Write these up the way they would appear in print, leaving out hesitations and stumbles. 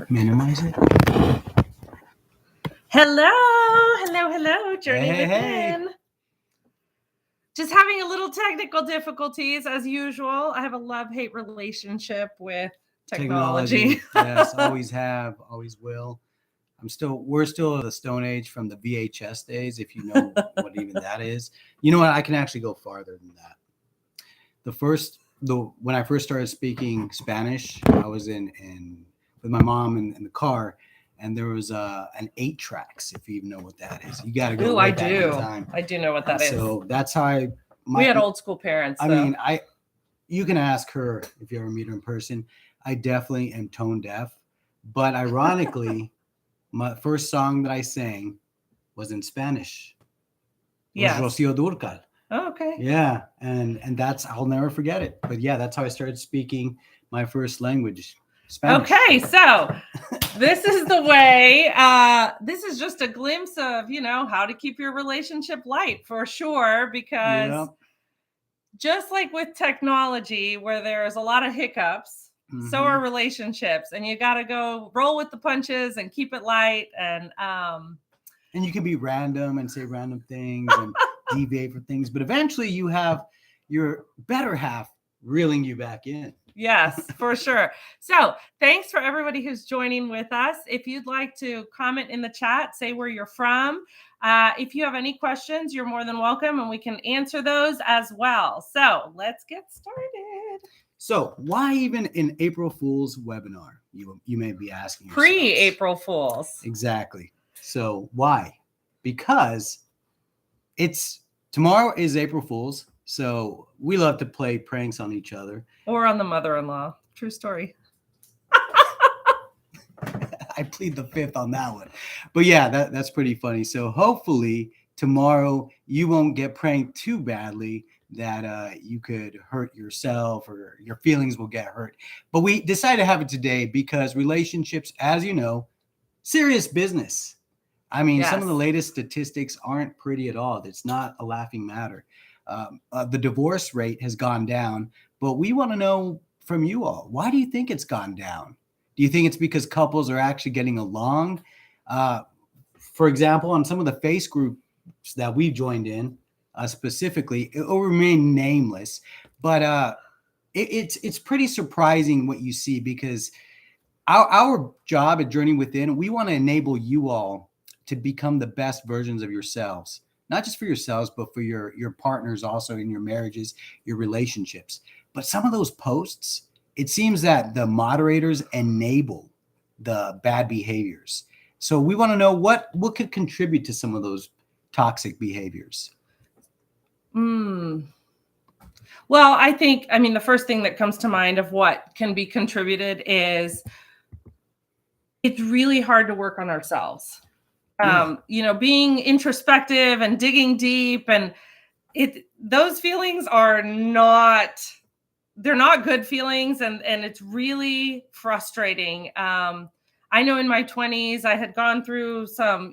Minimize it. Hello, Journey Hey, Within. Just having a little technical difficulties as usual. I have a love-hate relationship with technology. Yes, always have, always will. We're still at the Stone Age from the VHS days, if you know what even that is. You know what? I can actually go farther than that. When I first started speaking Spanish, I was in with my mom in the car, and there was an 8-tracks, if you even know what that is. You got to go way back in time. I do know what that is. So that's how we had old school parents. I mean, you can ask her if you ever meet her in person. I definitely am tone deaf, but ironically, my first song that I sang was in Spanish. Yeah, Rocío Dúrcal. Oh, okay. Yeah, and I'll never forget it. But yeah, that's how I started speaking my first language, Spanish. Okay, so this is the way. This is just a glimpse of how to keep your relationship light for sure, because just like with technology, where there's a lot of hiccups. So are relationships, and you got to go roll with the punches and keep it light. And you can be random and say random things and deviate for things, but eventually you have your better half reeling you back in. Yes, for sure. So thanks for everybody who's joining with us. If you'd like to comment in the chat, say where you're from. If you have any questions, you're more than welcome, and we can answer those as well. So let's get started. So why even an April Fool's webinar? You may be asking yourselves. Pre-April Fools. Exactly. So why? Because tomorrow is April Fool's. So we love to play pranks on each other. Or on the mother-in-law. True story. I plead the fifth on that one. But yeah, that's pretty funny. So hopefully tomorrow you won't get pranked too badly that you could hurt yourself or your feelings will get hurt. But we decided to have it today because relationships, as you know, serious business. I mean, Some of the latest statistics aren't pretty at all. It's not a laughing matter. The divorce rate has gone down, but we want to know from you all, why do you think it's gone down? Do you think it's because couples are actually getting along? For example, on some of the face groups that we joined in, specifically, it will remain nameless, but it's pretty surprising what you see, because our job at Journey Within, we want to enable you all to become the best versions of yourselves, not just for yourselves, but for your partners also in your marriages, your relationships. But some of those posts, it seems that the moderators enable the bad behaviors. So we want to know what could contribute to some of those toxic behaviors. Well, I mean, the first thing that comes to mind of what can be contributed is it's really hard to work on ourselves. Being introspective and digging deep, and those feelings are they're not good feelings, and it's really frustrating. I know in my 20s, I had gone through some,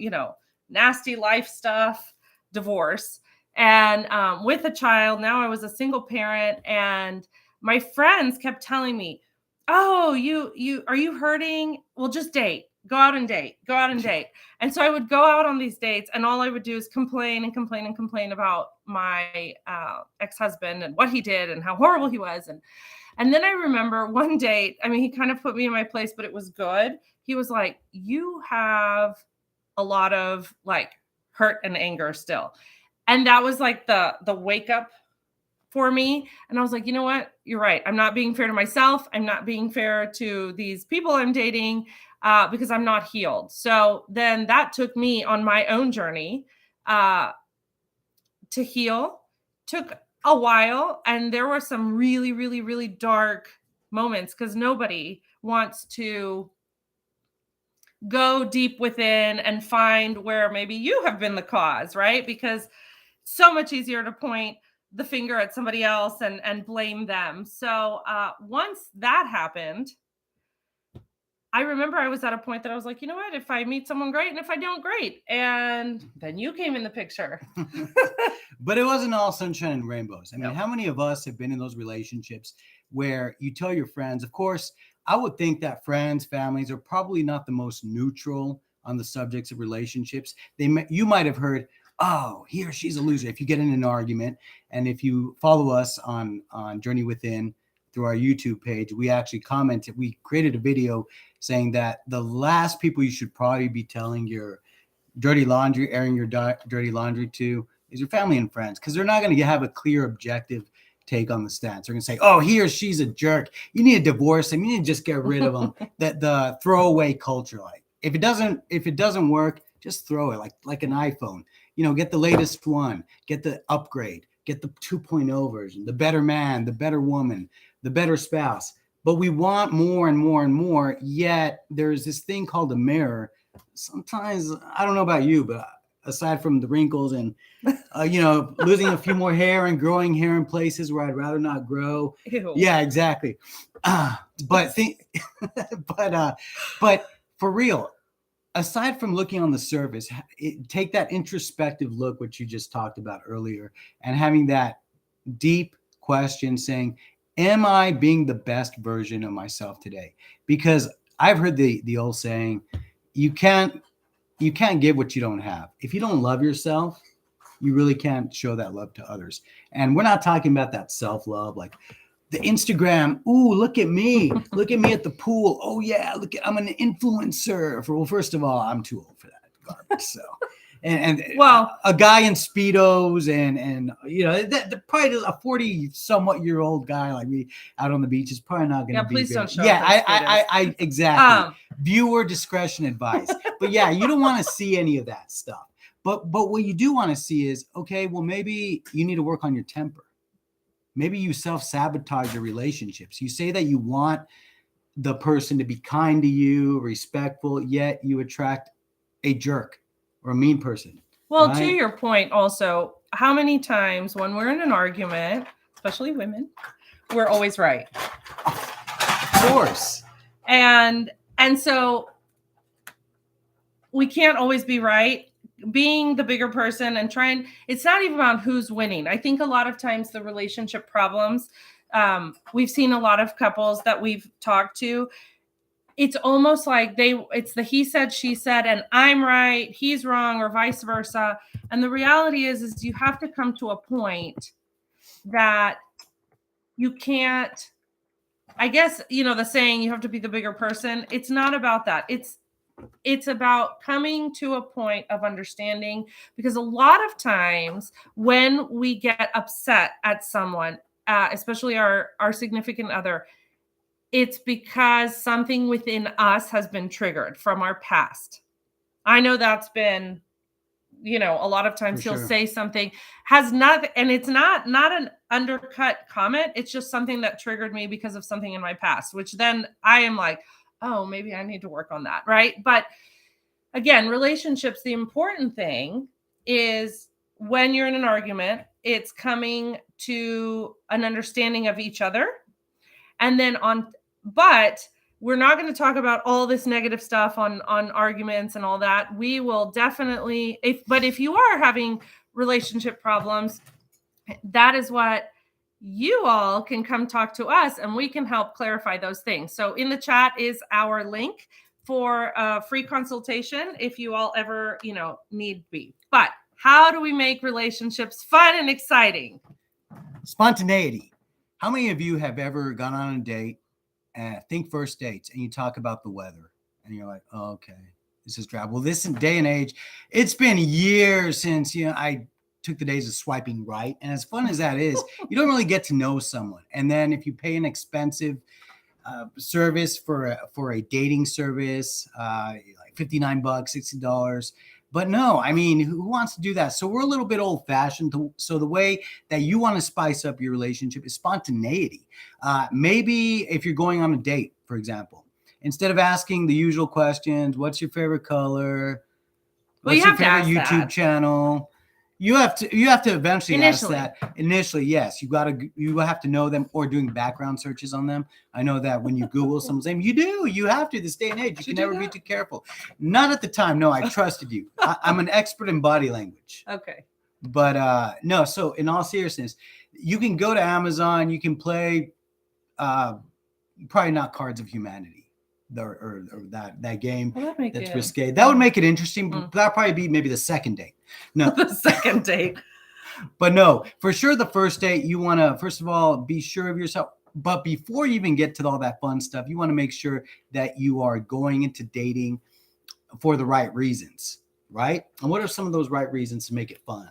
nasty life stuff, divorce, and with a child. Now I was a single parent, and my friends kept telling me, "Oh, are you hurting? Well, just date. Go out and date. And so I would go out on these dates, and all I would do is complain about my ex-husband and what he did and how horrible he was. And then I remember one date, I mean, he kind of put me in my place, but it was good. He was like, "You have a lot of like hurt and anger still." And that was like the wake up for me. And I was like, you know what? You're right. I'm not being fair to myself. I'm not being fair to these people I'm dating. Because I'm not healed. So then that took me on my own journey to heal. Took a while. And there were some really, really, really dark moments, because nobody wants to go deep within and find where maybe you have been the cause, right? Because it's so much easier to point the finger at somebody else and blame them. So once that happened, I remember I was at a point that I was like, you know what, if I meet someone, great. And if I don't, great. And then you came in the picture. But it wasn't all sunshine and rainbows. I mean, How many of us have been in those relationships where you tell your friends, of course, I would think that friends, families are probably not the most neutral on the subjects of relationships. You might have heard, oh, he or she's a loser if you get in an argument. And if you follow us on Journey Within through our YouTube page, we actually commented, we created a video saying that the last people you should probably be telling your dirty laundry, airing your dirty laundry to, is your family and friends, because they're not going to have a clear, objective take on the stance. They're going to say, oh, he or she's a jerk. You need to divorce him. You need to just get rid of him. That the throwaway culture, like if it doesn't work, just throw it like an iPhone. Get the latest one, get the upgrade, get the 2.0 version, the better man, the better woman, the better spouse. But we want more and more and more, yet there's this thing called a mirror. Sometimes, I don't know about you, but aside from the wrinkles and, losing a few more hair and growing hair in places where I'd rather not grow. Ew. Yeah, exactly. But for real, aside from looking on the surface, take that introspective look, which you just talked about earlier, and having that deep question saying, am I being the best version of myself today? Because I've heard the old saying, you can't give what you don't have. If you don't love yourself, you really can't show that love to others. And we're not talking about that self-love, like the Instagram. Ooh, look at me. Look at me at the pool. Oh yeah, I'm an influencer. Well, first of all, I'm too old for that garbage. So, and well, a guy in Speedos and that probably a 40-somewhat-year-old guy like me out on the beach is probably not going to be. Please don't show. Yeah, I exactly. Viewer discretion advice. But yeah, you don't want to see any of that stuff. But what you do want to see is, okay, well, maybe you need to work on your temper. Maybe you self-sabotage your relationships. You say that you want the person to be kind to you, respectful, yet you attract a jerk or a mean person. Well, right? To your point also, how many times when we're in an argument, especially women, we're always right? Of course. And so we can't always be right. Being the bigger person and it's not even about who's winning. I think a lot of times the relationship problems, we've seen a lot of couples that we've talked to. It's almost like it's the he said, she said, and I'm right, he's wrong, or vice versa. And the reality is you have to come to a point that you can't, I guess, the saying, you have to be the bigger person. It's not about that. It's about coming to a point of understanding, because a lot of times when we get upset at someone, especially our significant other, it's because something within us has been triggered from our past. I know that's been, a lot of times he'll say something has not, and it's not an undercut comment. It's just something that triggered me because of something in my past, which then I am like, oh, maybe I need to work on that. Right. But again, relationships, the important thing is when you're in an argument, it's coming to an understanding of each other. And then but we're not going to talk about all this negative stuff on arguments and all that. We will definitely, if you are having relationship problems, that is what you all can come talk to us and we can help clarify those things. So in the chat is our link for a free consultation if you all ever, need be. But how do we make relationships fun and exciting? Spontaneity. How many of you have ever gone on a date and think first dates and you talk about the weather and you're like, oh, okay, this is dry. Well, this day and age, it's been years since, I took the days of swiping right. And as fun as that is, you don't really get to know someone. And then if you pay an expensive service for a dating service, like $59, $60. But no, I mean, who wants to do that? So we're a little bit old fashioned. So the way that you want to spice up your relationship is spontaneity. Maybe if you're going on a date, for example, instead of asking the usual questions, what's your favorite color? What's your favorite YouTube channel? You have to eventually ask that. Initially, yes, you have to know them, or doing background searches on them. I know that when you Google someone's name, you have to this day and age. You can never be too careful. Not at the time. No, I trusted you. I'm an expert in body language. Okay. But no, so in all seriousness, you can go to Amazon, you can play probably not Cards of Humanity, or that game Well, that'd make that's it risque. That would make it interesting, but Mm. that'd probably be maybe the second date. No, the second date. but no, for sure, the first date, you want to, first of all, be sure of yourself. But before you even get to all that fun stuff, you want to make sure that you are going into dating for the right reasons, right? And what are some of those right reasons to make it fun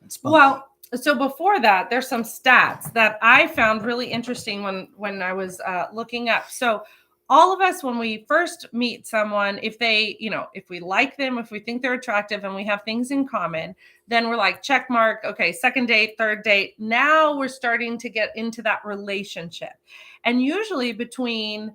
and spunky? Well, so before that, there's some stats that I found really interesting when I was looking up. So all of us, when we first meet someone, if they, if we like them, if we think they're attractive and we have things in common, then we're like, check mark. Okay, second date, third date. Now we're starting to get into that relationship. And usually between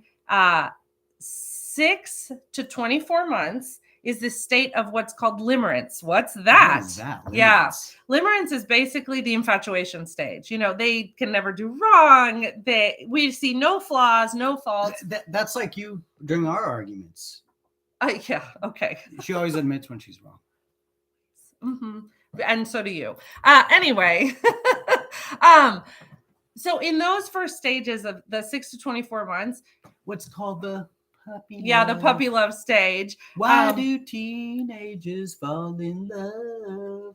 6 to 24 months is the state of what's called limerence. What's that? What is that? Yeah. Limerence. Limerence is basically the infatuation stage. They can never do wrong. We see no flaws, no faults. That's like you during our arguments. Yeah. Okay. She always admits when she's wrong. Mm-hmm. And so do you. Anyway. So in those first stages of the 6 to 24 months, What's called the puppy yeah, love. the puppy love stage. Why do teenagers fall in love?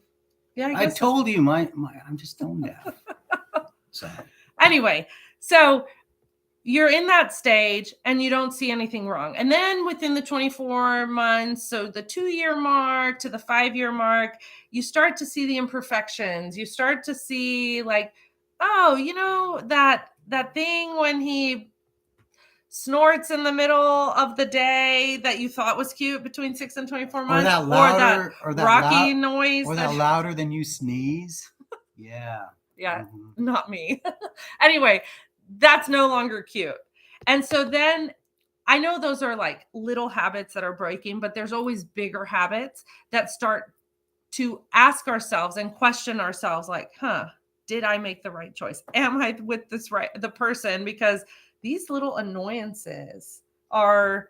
Yeah, I told you, I'm just tone deaf. So anyway, so you're in that stage and you don't see anything wrong. And then within the 24 months, so the 2-year mark to the 5-year mark, you start to see the imperfections. You start to see like, oh, that thing when he snorts in the middle of the day that you thought was cute between 6 and 24 months, or that louder, or that rocky noise, or that louder than you sneeze. Yeah. Yeah, Mm-hmm. not me. Anyway, that's no longer cute. And so then I know those are like little habits that are breaking, but there's always bigger habits that start to ask ourselves and question ourselves like, did I make the right choice? Am I with the person? Because these little annoyances are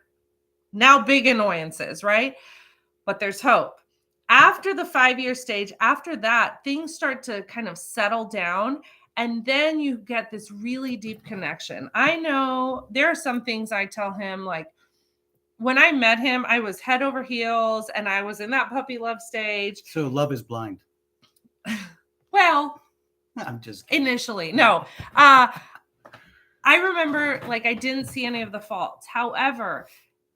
now big annoyances, right? But there's hope. After the 5-year stage, after that, things start to kind of settle down. And then you get this really deep connection. I know there are some things I tell him, like when I met him, I was head over heels and I was in that puppy love stage. So love is blind. Well, I'm just kidding. Initially, no. I remember like I didn't see any of the faults. However,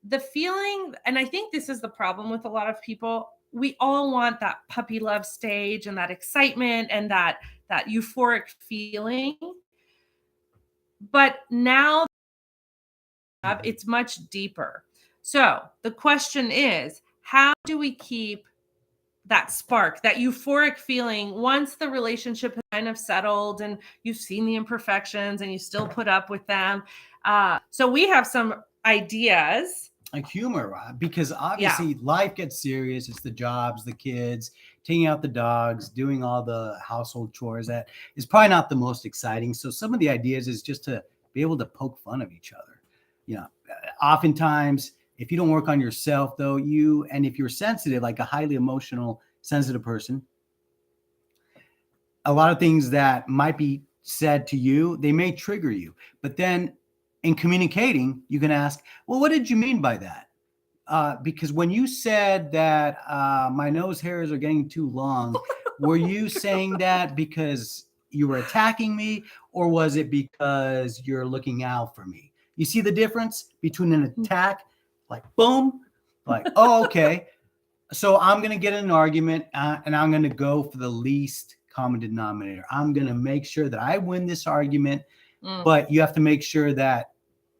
the feeling, and I think this is the problem with a lot of people, we all want that puppy love stage and that excitement and that euphoric feeling. But now it's much deeper. So the question is, how do we keep that spark, that euphoric feeling once the relationship has kind of settled and you've seen the imperfections and you still put up with them? So we have some ideas. Like humor, because obviously life gets serious. It's the jobs, the kids, taking out the dogs, doing all the household chores. That is probably not the most exciting. So some of the ideas is just to be able to poke fun of each other. Oftentimes, if you don't work on yourself, though, and if you're sensitive, like a highly emotional, sensitive person, a lot of things that might be said to you, they may trigger you. But then in communicating, you can ask, well, what did you mean by that? Because when you said that my nose hairs are getting too long, were you saying that because you were attacking me, or was it because you're looking out for me? You see the difference between an attack, like boom, like, oh, okay. So I'm going to get in an argument and I'm going to go for the least common denominator. I'm going to make sure that I win this argument, but you have to make sure that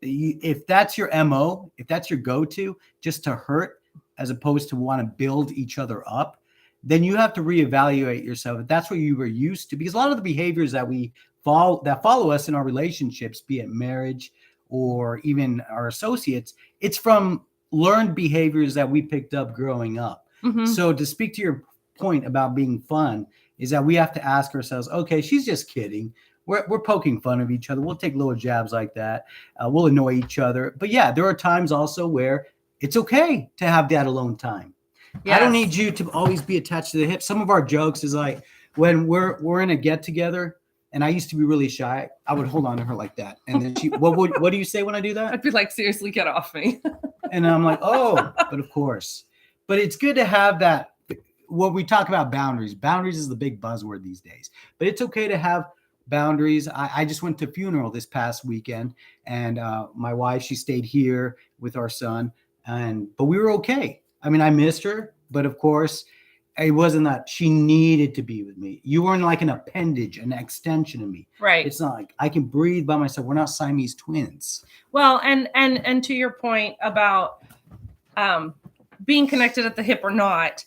if that's your MO, if that's your go-to, just to hurt as opposed to want to build each other up, then you have to reevaluate yourself. If that's what you were used to, because a lot of the behaviors that follow us in our relationships, be it marriage or even our associates, it's from learned behaviors that we picked up growing up. Mm-hmm. So to speak to your point about being fun is that we have to ask ourselves, okay, she's just kidding. We're poking fun of each other. We'll take little jabs like that. We'll annoy each other. But yeah, there are times also where it's okay to have that alone time. Yes. I don't need you to always be attached to the hip. Some of our jokes is like when we're in a get together And I used to be really shy. I would hold on to her like that. And then what do you say when I do that? I'd be like, seriously, get off me. And I'm like, oh, but of course. But it's good to have that. What we talk about boundaries. Boundaries is the big buzzword these days. But it's okay to have boundaries. I just went to a funeral this past weekend, and my wife, she stayed here with our son, but we were okay. I mean, I missed her, but of course, it wasn't that she needed to be with me. You weren't like an appendage, an extension of me. Right. It's not like I can breathe by myself. We're not Siamese twins. Well, and to your point about being connected at the hip or not,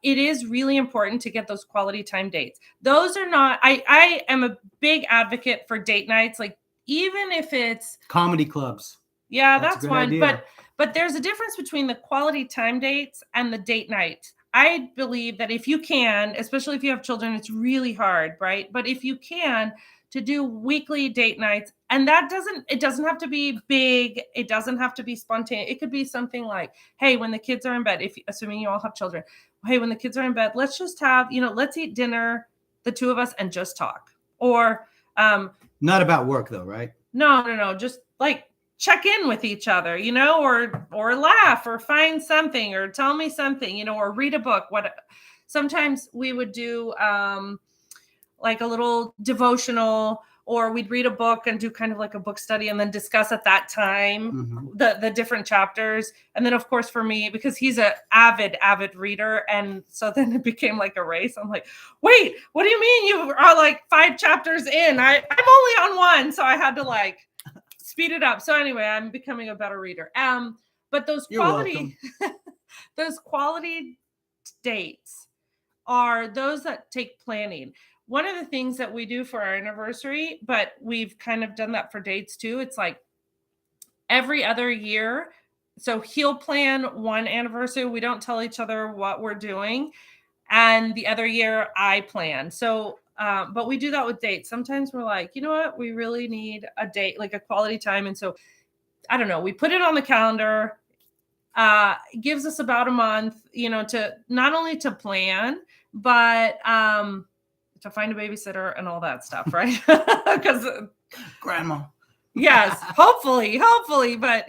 it is really important to get those quality time dates. Those are not, I am a big advocate for date nights, like even if it's comedy clubs. Yeah, that's one. Idea. But there's a difference between the quality time dates and the date nights. I believe that if you can, especially if you have children, it's really hard, right? But if you can, to do weekly date nights, and it doesn't have to be big, it doesn't have to be spontaneous. It could be something like, hey, when the kids are in bed, assuming you all have children, hey, when the kids are in bed, let's just have, let's eat dinner, the two of us, and just talk. Or not about work though, right? No, just like check in with each other, or laugh or find something or tell me something, or read a book. Sometimes we would do like a little devotional, or we'd read a book and do kind of like a book study and then discuss at that time the different chapters. And then of course for me, because he's an avid reader, and so then it became like a race. I'm like, wait, what do you mean you are like 5 chapters in? I'm only on 1, so I had to like speed it up. So anyway, I'm becoming a better reader. But those quality those quality dates are those that take planning. One of the things that we do for our anniversary, but we've kind of done that for dates too. It's like every other year. So he'll plan one anniversary. We don't tell each other what we're doing. And the other year I plan. So, but we do that with dates. Sometimes we're like, you know what? We really need a date, like a quality time. And so, I don't know, we put it on the calendar. It gives us about a month, to not only to plan, but to find a babysitter and all that stuff, right? Because grandma. Yes, hopefully, but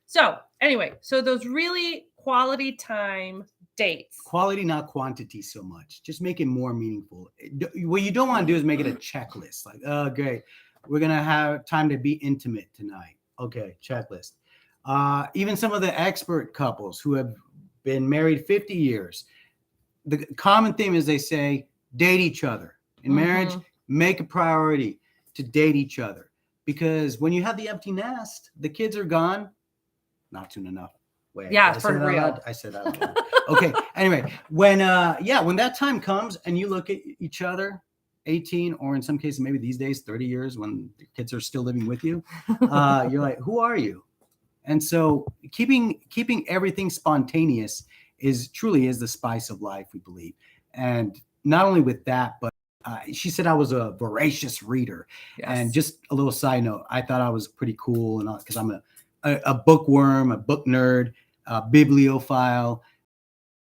so anyway, so those really quality time dates. Quality, not quantity so much. Just make it more meaningful. What you don't want to do is make it a checklist. Like, oh, great, we're gonna have time to be intimate tonight. Okay, checklist. Even some of the expert couples who have been married 50 years, the common theme is they say date each other. In marriage, make a priority to date each other, because when you have the empty nest, the kids are gone. Not soon enough. Wait, yeah, for real. I said that. Okay. Anyway, when that time comes and you look at each other, 18, or in some cases maybe these days 30 years, when the kids are still living with you, you're like, who are you? And so keeping everything spontaneous truly is the spice of life, we believe. And not only with that, but she said I was a voracious reader. Yes. And just a little side note, I thought I was pretty cool, and because I'm a bookworm, a book nerd, a bibliophile.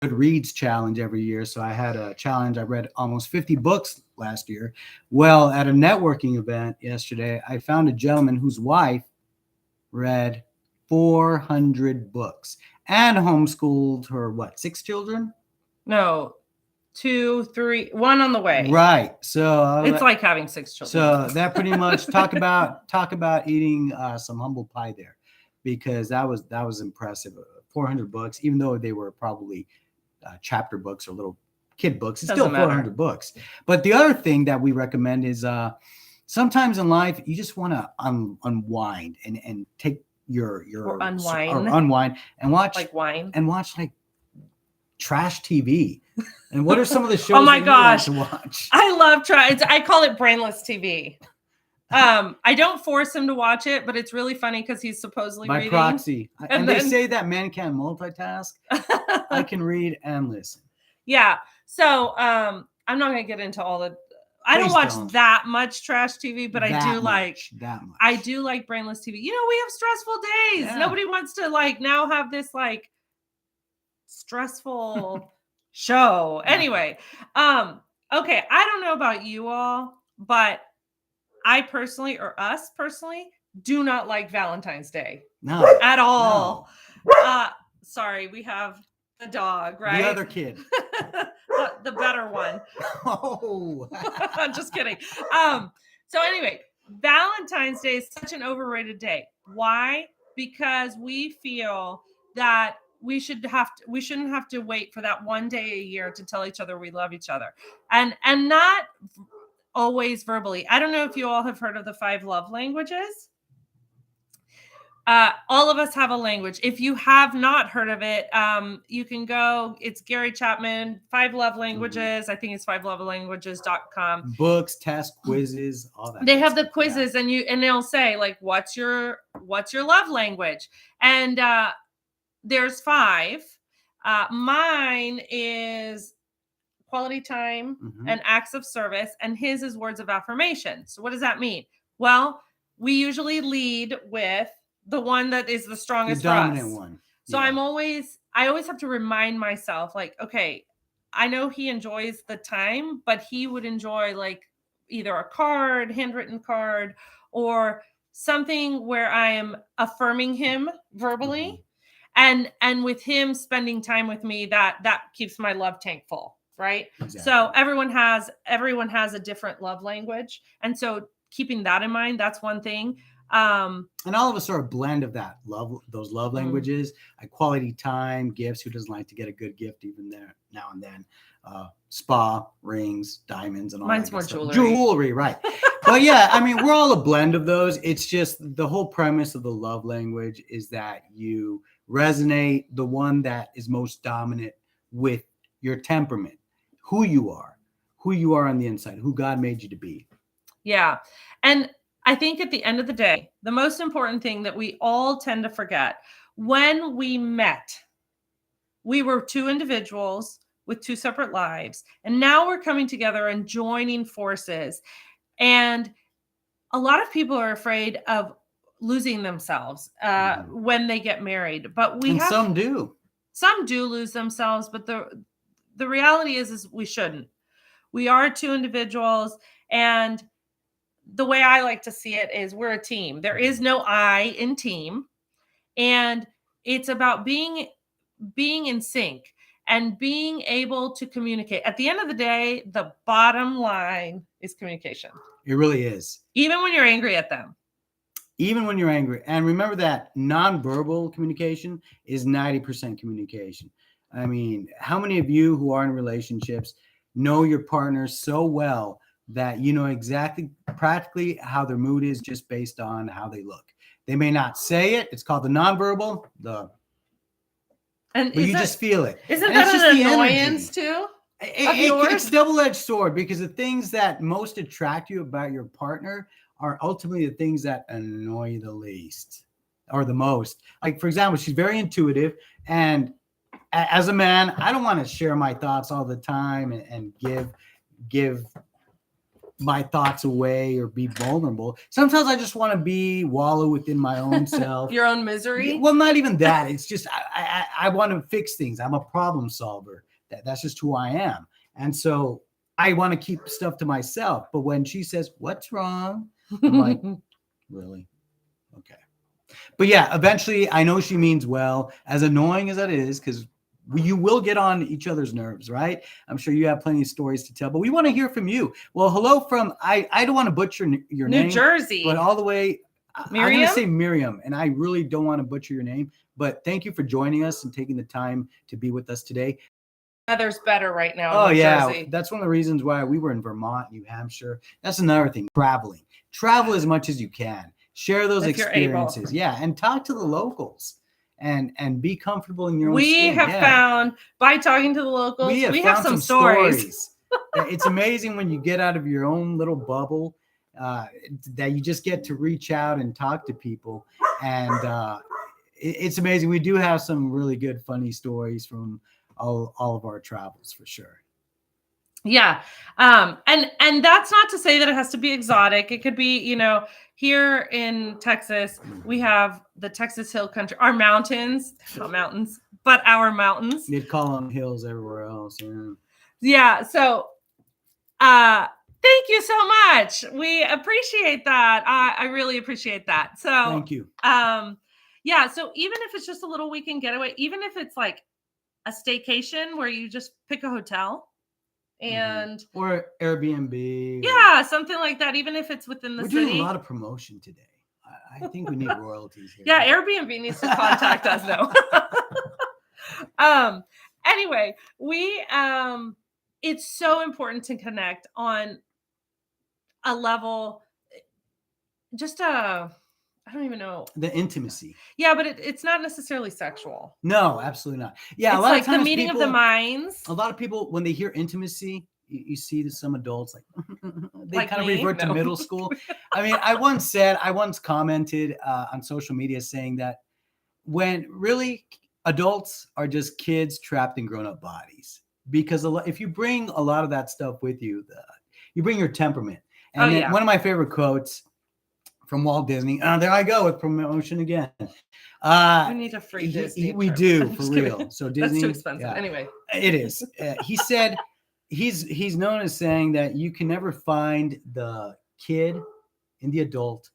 Goodreads challenge every year. So I had a challenge. I read almost 50 books last year. Well, at a networking event yesterday, I found a gentleman whose wife read 400 books and homeschooled her, 6 children? No, 2, 3, 1 on the way. Right. So it's like having 6 children. So that pretty much talk about eating some humble pie there, because that was impressive. 400 books, even though they were probably chapter books or little kid books, it's still 400 books. But the other thing that we recommend is sometimes in life you just want to unwind and take your unwind and watch like wine and watch like trash TV. And what are some of the shows? Oh my gosh, to watch? I love trash. I call it brainless TV. I don't force him to watch it, but it's really funny because he's supposedly by reading. Proxy. And they say that man can multitask. I can read and listen. Yeah. So I'm not going to get into all the. I don't watch that much trash TV, but I do like that much. I do like brainless TV. We have stressful days. Yeah. Nobody wants to now have this stressful show. Anyway, Okay, I don't know about you all, but I personally, or us personally, do not like Valentine's Day No, at all. no. Sorry, we have the dog, right? The other kid. the better one. Oh. I'm just kidding. So anyway, Valentine's Day is such an overrated day. Why? Because we feel that we shouldn't have to wait for that one day a year to tell each other we love each other. And not always verbally. I don't know if you all have heard of the 5 love languages. All of us have a language. If you have not heard of it, you can go. It's Gary Chapman, 5 Love Languages. I think it's 5lovelanguages.com. Books, tests, quizzes, all that. They have the stuff. quizzes, and they'll say like, "What's your love language?" And there's 5. Mine is quality time and acts of service, and his is words of affirmation. So what does that mean? Well, we usually lead with the one that is the strongest, the dominant for us. one. So I always have to remind myself, like, okay, I know he enjoys the time, but he would enjoy like either a card, handwritten card, or something where I am affirming him verbally. And with him spending time with me, that keeps my love tank full, right? Exactly. So everyone has a different love language, and so keeping that in mind, that's one thing. And all of us are a blend of those love languages, like quality time, gifts. Who doesn't like to get a good gift even there now and then? Spa, rings, diamonds, and all Mine's that more stuff. jewelry, right? But yeah, I mean, we're all a blend of those. It's just the whole premise of the love language is that you resonate the one that is most dominant with your temperament, who you are on the inside, who God made you to be. Yeah. And I think at the end of the day, the most important thing that we all tend to forget, when we met, we were 2 individuals with 2 separate lives, and now we're coming together and joining forces. And a lot of people are afraid of losing themselves when they get married, but some do lose themselves. But the reality is we shouldn't. We are 2 individuals, and the way I like to see it is we're a team. There is no I in team, and it's about being in sync and being able to communicate. At the end of the day, the bottom line is communication. It really is. Even when you're angry at them. Even when you're angry. And remember that nonverbal communication is 90% communication. I mean, how many of you who are in relationships know your partner so well that you know exactly practically how their mood is just based on how they look? They may not say it. It's called the nonverbal. But you just feel it. Isn't that an annoyance too? It's a double-edged sword, because the things that most attract you about your partner are ultimately the things that annoy you the least or the most. Like, for example, she's very intuitive, and as a man, I don't want to share my thoughts all the time and give my thoughts away or be vulnerable. Sometimes I just want to wallow within my own self. Your own misery? Well, not even that. It's just I want to fix things. I'm a problem solver. That's just who I am. And so I want to keep stuff to myself. But when she says, "What's wrong?" I'm like, really? Okay. But yeah, eventually I know she means well, as annoying as that is, because you will get on each other's nerves, right? I'm sure you have plenty of stories to tell, but we want to hear from you. Well, hello from, I don't want to butcher your name. New Jersey. But all the way, Miriam? I'm going to say Miriam, and I really don't want to butcher your name, but thank you for joining us and taking the time to be with us today. Weather's better right now. Oh, in New yeah. Jersey. That's one of the reasons why we were in Vermont, New Hampshire. That's another thing, traveling. Travel as much as you can. Share those experiences. Yeah, and talk to the locals. And be comfortable in your own skin. We have found, by talking to the locals, we have some stories. It's amazing when you get out of your own little bubble, that you just get to reach out and talk to people. And it's amazing. We do have some really good, funny stories from all of our travels, for sure. Yeah. And that's not to say that it has to be exotic. It could be, here in Texas, we have the Texas Hill Country, our mountains, not mountains, but our mountains. You'd call them hills everywhere else. Yeah. Yeah. So Thank you so much. We appreciate that. I really appreciate that. So, Thank you. yeah. So even if it's just a little weekend getaway, even if it's like a staycation where you just pick a hotel and or Airbnb. yeah, something like that. Even if it's within the We're city. doing a lot of promotion today. I think we need royalties here. Yeah, Airbnb needs to contact us now. Anyway, it's so important to connect on a level, just I don't even know. The intimacy. Yeah, but it's not necessarily sexual. No, absolutely not. Yeah, It's a lot like of times the meeting of the minds. A lot of people, when they hear intimacy, you see some adults like they Like kind of me? revert to No. middle school. I mean, I once commented on social media saying that when really adults are just kids trapped in grown-up bodies, because if you bring a lot of that stuff with you, you bring your temperament. And then one of my favorite quotes from Walt Disney. There I go with promotion again. We need a free Disney. We trip. do, I'm for just real. kidding. So Disney, That's too expensive. yeah, Anyway, it is. He said he's known as saying that you can never find the kid in the adult,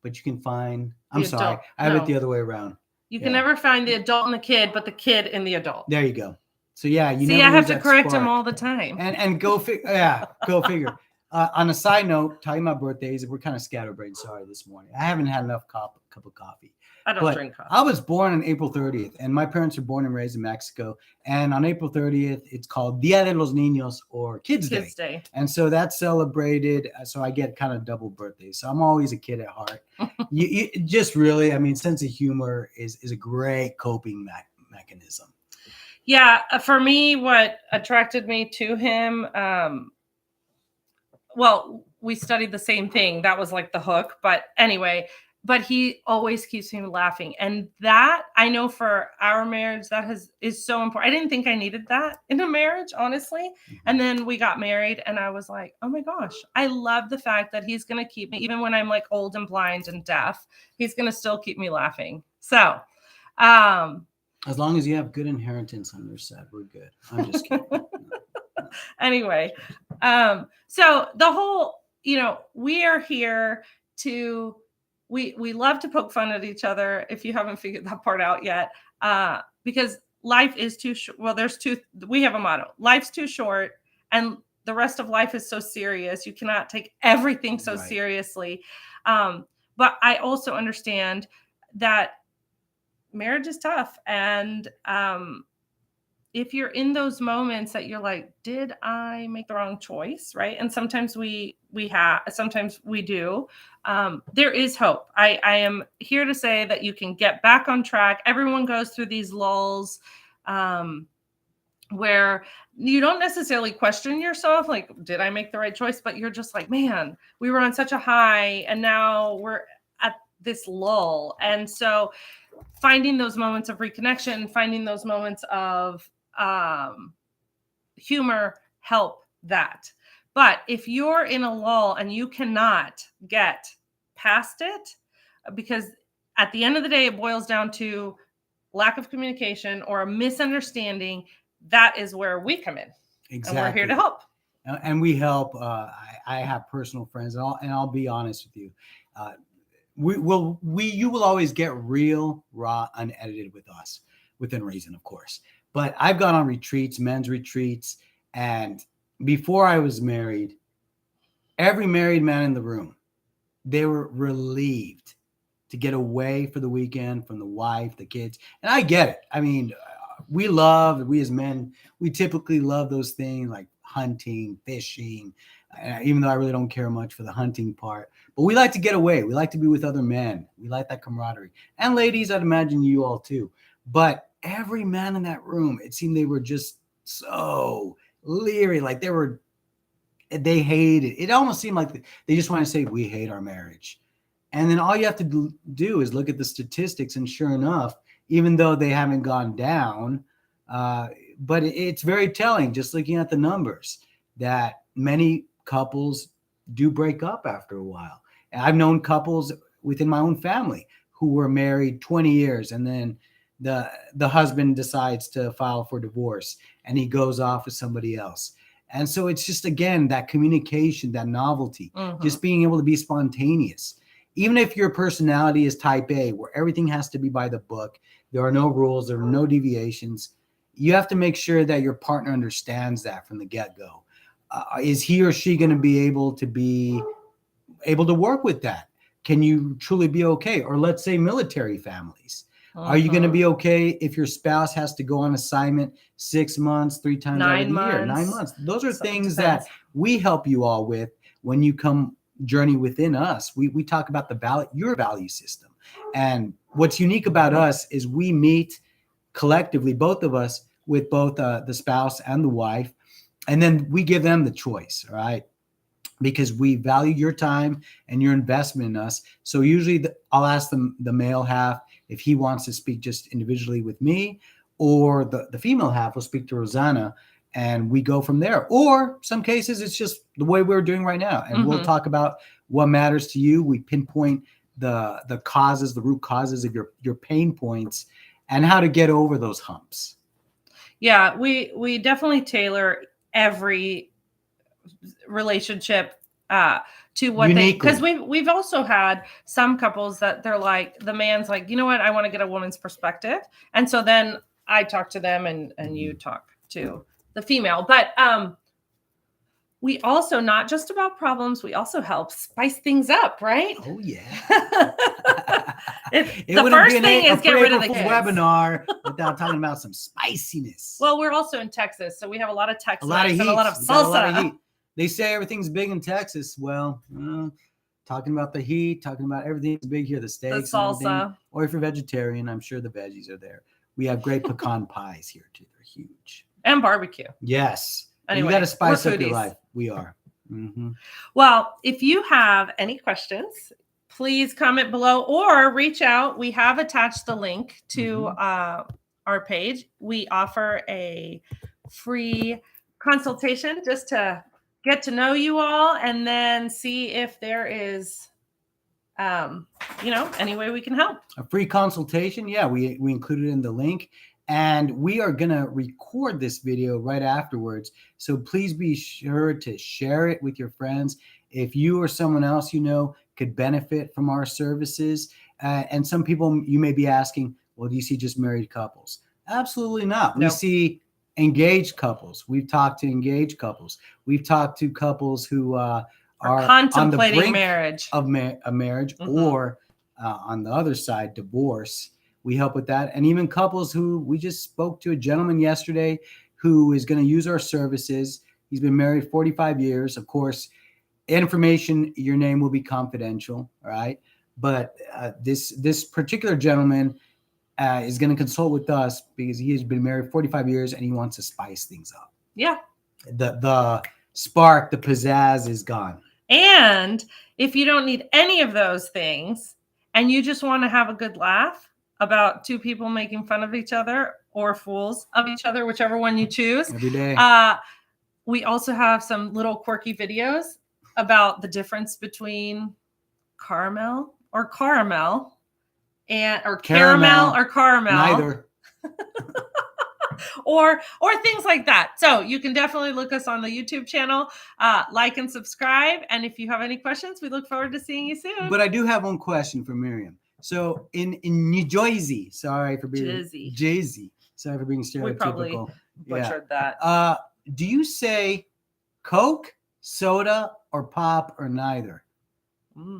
but you can find. I'm sorry, I have it the other way around. You can never find the adult in the kid, but the kid in the adult. There you go. So yeah, you see. never I have to lose that correct spark. him all the time. And go figure. Yeah, go figure. On a side note, talking about birthdays, we're kind of scatterbrained. Sorry, this morning I haven't had enough cup of coffee. I don't drink coffee. I was born on April 30th, and my parents are born and raised in Mexico. And on April 30th, it's called Dia de los Niños, or Kids Day. And so that's celebrated. So I get kind of double birthdays. So I'm always a kid at heart. you just really, I mean, sense of humor is a great coping mechanism. Yeah, for me, what attracted me to him, well, we studied the same thing. That was like the hook. But anyway, but he always keeps me laughing. And that, I know for our marriage, that is so important. I didn't think I needed that in a marriage, honestly. And then we got married and I was like, oh my gosh, I love the fact that he's going to keep me, even when I'm like old and blind and deaf, he's going to still keep me laughing. So, as long as you have good inheritance on your side, we're good. I'm just kidding. Anyway, so the whole, we are here to, we love to poke fun at each other. If you haven't figured that part out yet, because life is too short. Well, we have a motto: life's too short, and the rest of life is so serious. You cannot take everything so seriously. But I also understand that marriage is tough, and if you're in those moments that you're like, did I make the wrong choice? Right. And sometimes sometimes we do. There is hope. I am here to say that you can get back on track. Everyone goes through these lulls where you don't necessarily question yourself, like, did I make the right choice? But you're just like, man, we were on such a high and now we're at this lull. And so finding those moments of reconnection, finding those moments of humor help that. But if you're in a lull and you cannot get past it, because at the end of the day, it boils down to lack of communication or a misunderstanding, that is where we come in. Exactly. And we're here to help. And we help. I have personal friends, and I'll be honest with you. You will always get real, raw, unedited with us, within reason, of course. But I've gone on retreats, men's retreats, and before I was married, every married man in the room, they were relieved to get away for the weekend from the wife, the kids. And I get it. I mean, we as men, we typically love those things like hunting, fishing, even though I really don't care much for the hunting part. But we like to get away. We like to be with other men. We like that camaraderie. And ladies, I'd imagine you all too. But every man in that room, it seemed they were just so leery. Like they hated it. It almost seemed like they just want to say, we hate our marriage. And then all you have to do is look at the statistics. And sure enough, even though they haven't gone down, but it's very telling, just looking at the numbers, that many couples do break up after a while. And I've known couples within my own family who were married 20 years and then the husband decides to file for divorce and he goes off with somebody else. And so it's just, again, that communication, that novelty, Mhm. just being able to be spontaneous. Even if your personality is type A, where everything has to be by the book, there are no rules, there are no deviations. You have to make sure that your partner understands that from the get-go. Is he or she going to be able to work with that? Can you truly be okay? Or let's say military families. Are you going to Mhm. be okay if your spouse has to go on assignment 6 months, 3 times out of 9 the year? 9 months. months. Those are So it things depends. that we help you all with when you come journey within us. We talk about your value system. And what's unique about us is we meet collectively, both of us, with both the spouse and the wife, and then we give them the choice, all right? Because we value your time and your investment in us. So usually I'll ask the male half if he wants to speak just individually with me, or the female half will speak to Rosanna, and we go from there. Or some cases it's just the way we're doing right now, and we'll Mhm. talk about what matters to you. We pinpoint the causes, the root causes of your pain points, and how to get over those humps. Yeah, we definitely tailor every relationship to what they, because Uniquely. we've also had some couples that they're like, the man's like, you know what, I want to get a woman's perspective, and so then I talk to them, and you talk to the female. But we also, not just about problems, we also help spice things up, right? Oh yeah. The wouldn't first be an thing is get rid of the April Fool's kids. webinar without talking about some spiciness. Well, we're also in Texas, so we have a lot of Tex a lot of Mex heat. and a lot of We got a lot of salsa. heat. They say everything's big in Texas. Well, talking about the heat, talking about everything's big here, the The steaks and everything. salsa. Or if you're vegetarian, I'm sure the veggies are there. We have great pecan pies here too. They're huge. And barbecue. Yes. Anyway, you got to spice we're up your foodies. life. We are. Mhm. Well, if you have any questions, please comment below or reach out. We have attached the link to our page. We offer a free consultation just to get to know you all, and then see if there is any way we can help. A free consultation. Yeah, we included in the link. And we are going to record this video right afterwards. So please be sure to share it with your friends. If you or someone else you know could benefit from our services. And some people, you may be asking, well, do you see just married couples? Absolutely not. No. We see engaged couples. We've talked to engaged couples. We've talked to couples who are contemplating on the brink marriage of a marriage, or on the other side, divorce. We help with that. And even couples who, we just spoke to a gentleman yesterday who is going to use our services. He's been married 45 years. Of course, information, your name will be confidential. All right. But this particular gentleman is going to consult with us because he has been married 45 years and he wants to spice things up. Yeah. The spark, the pizzazz is gone. And if you don't need any of those things and you just want to have a good laugh about two people making fun of each other or fools of each other, whichever one you choose, Every day. we also have some little quirky videos about the difference between caramel or caramel or caramel or caramel. Neither. or things like that. So you can definitely look us on the YouTube channel, like and subscribe. And if you have any questions, we look forward to seeing you soon. But I do have one question for Miriam. So in New Jersey, sorry for being Jersey. Sorry for being stereotypical. We probably butchered that. Do you say Coke, soda, or pop, or neither?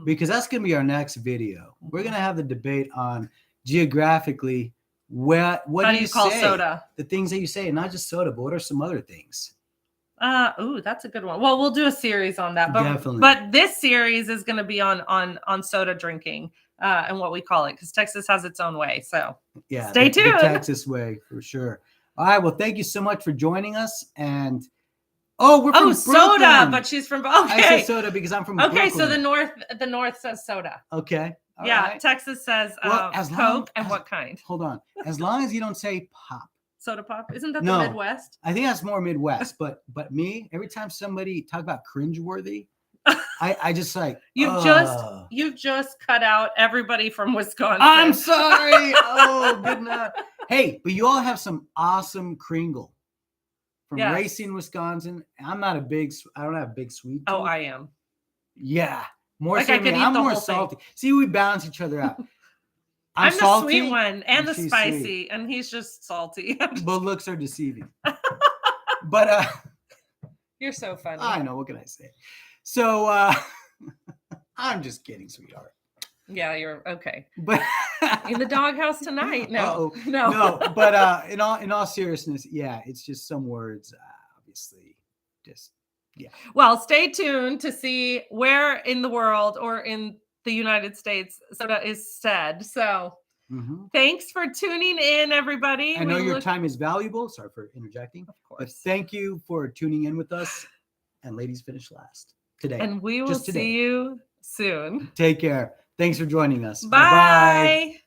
Because that's going to be our next video. We're going to have the debate on geographically what How do you call say? soda? The things that you say, not just soda, but what are some other things? That's a good one. Well, we'll do a series on that. But, Definitely. But this series is going to be on soda drinking and what we call it, because Texas has its own way. So yeah, stay tuned. The Texas way for sure. All right. Well, thank you so much for joining us. And we're from soda, Brooklyn. but she's from I say soda because I'm from Brooklyn. So the north says soda. Okay. All right. Texas says Coke and what kind? Hold on. As long as you don't say pop. Soda pop? Isn't that the Midwest? I think that's more Midwest. but me, every time somebody talk about cringeworthy, I just like you've just cut out everybody from Wisconsin. I'm sorry. Good enough. Hey, but you all have some awesome Kringle. from Yes. Racine, Wisconsin. I don't have big sweet Oh, tooth. I am. Yeah, more Like, so I than me. could eat I'm the more whole thing. salty. See, we balance each other out. I'm the salty, sweet one and the she's spicy, sweet. and he's just salty. I'm just- But looks are deceiving. But You're so funny. I know, what can I say? So I'm just kidding, sweetheart. Yeah, you're okay. But In the doghouse tonight. No, Uh-oh. no, no, but in all seriousness, yeah, it's just some words, obviously, just yeah. Well, stay tuned to see where in the world or in the United States soda is said. So Mhm. thanks for tuning in, everybody. I know We your look- time is valuable. Sorry for interjecting, Of but course. thank you for tuning in with us. And ladies, finish last today. And we will just today. see you soon. Take care. Thanks for joining us. Bye.